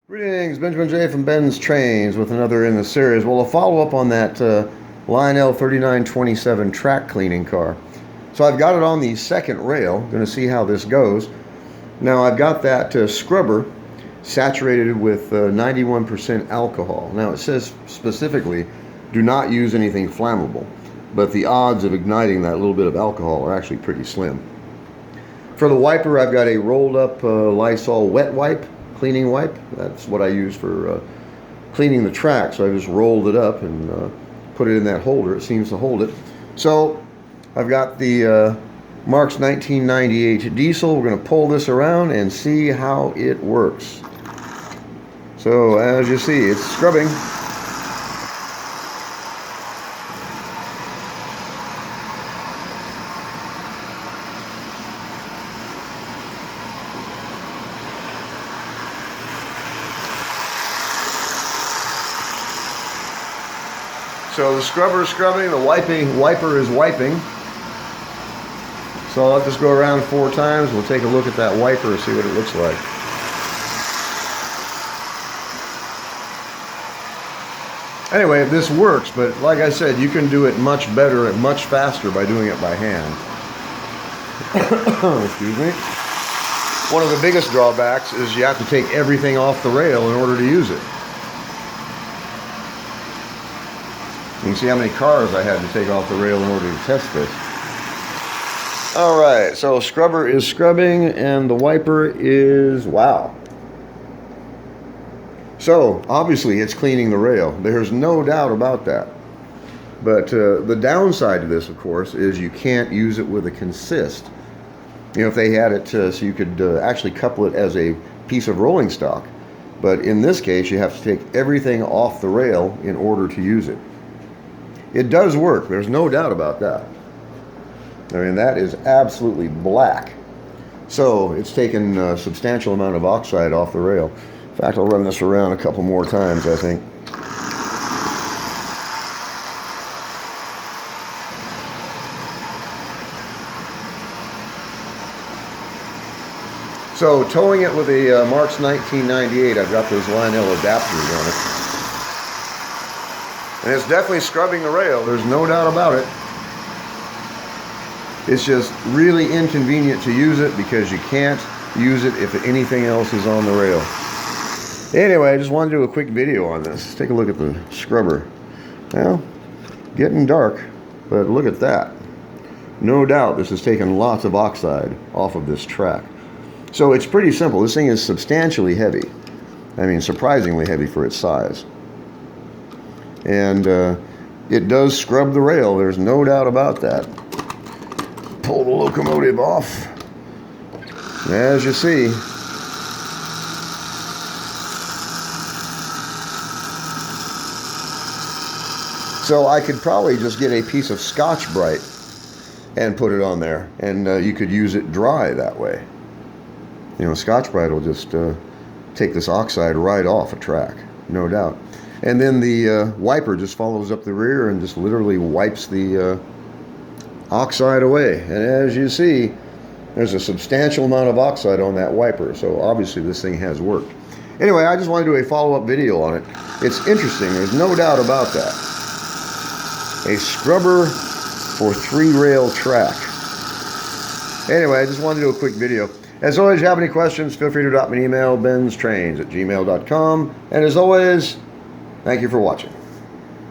Greetings, Benjamin J. from BENZTRAINZ with another in the series. Well, a follow-up on that Lionel 3927 track cleaning car. So I've got it on the second rail. Going to see how this goes. Now I've got that scrubber saturated with 91% alcohol. Now it says specifically, do not use anything flammable. But the odds of igniting that little bit of alcohol are actually pretty slim. For the wiper, I've got a rolled up Lysol wet wipe. Cleaning wipe. That's what I use for cleaning the track. So I just rolled it up and put it in that holder. It seems to hold it. So I've got the Marx 1998 diesel. We're going to pull this around and see how it works. So as you see, it's scrubbing. So the scrubber is scrubbing, the wiper is wiping. So I'll let this go around 4 times. We'll take a look at that wiper and see what it looks like. Anyway, this works, but like I said, you can do it much better and much faster by doing it by hand. Excuse me. One of the biggest drawbacks is you have to take everything off the rail in order to use it. You can see how many cars I had to take off the rail in order to test this. Alright, so scrubber is scrubbing and the wiper is, wow. So, obviously it's cleaning the rail. There's no doubt about that. But the downside to this, of course, is you can't use it with a consist. You know, if they had it so you could actually couple it as a piece of rolling stock. But in this case, you have to take everything off the rail in order to use it. It does work, there's no doubt about that. I mean, that is absolutely black. So it's taken a substantial amount of oxide off the rail. In fact, I'll run this around a couple more times, I think. So towing it with a Marx 1998, I've got those Lionel adapters on it. And it's definitely scrubbing the rail, there's no doubt about it. It's just really inconvenient to use it because you can't use it if anything else is on the rail. Anyway, I just wanted to do a quick video on this. Let's take a look at the scrubber. Well, getting dark, but look at that. No doubt this has taken lots of oxide off of this track. So it's pretty simple. This thing is substantially heavy. I mean, surprisingly heavy for its size. And it does scrub the rail, there's no doubt about that. Pull the locomotive off. As you see, so I could probably just get a piece of Scotch-Brite and put it on there, and you could use it dry that way. You know, Scotch-Brite will just take this oxide right off a track, no doubt. And then the wiper just follows up the rear and just literally wipes the oxide away. And as you see, there's a substantial amount of oxide on that wiper. So obviously this thing has worked. Anyway, I just want to do a follow-up video on it. It's interesting. There's no doubt about that. A scrubber for 3-rail track. Anyway, I just wanted to do a quick video. As always, if you have any questions, feel free to drop me an email, benztrains@gmail.com. And as always, thank you for watching.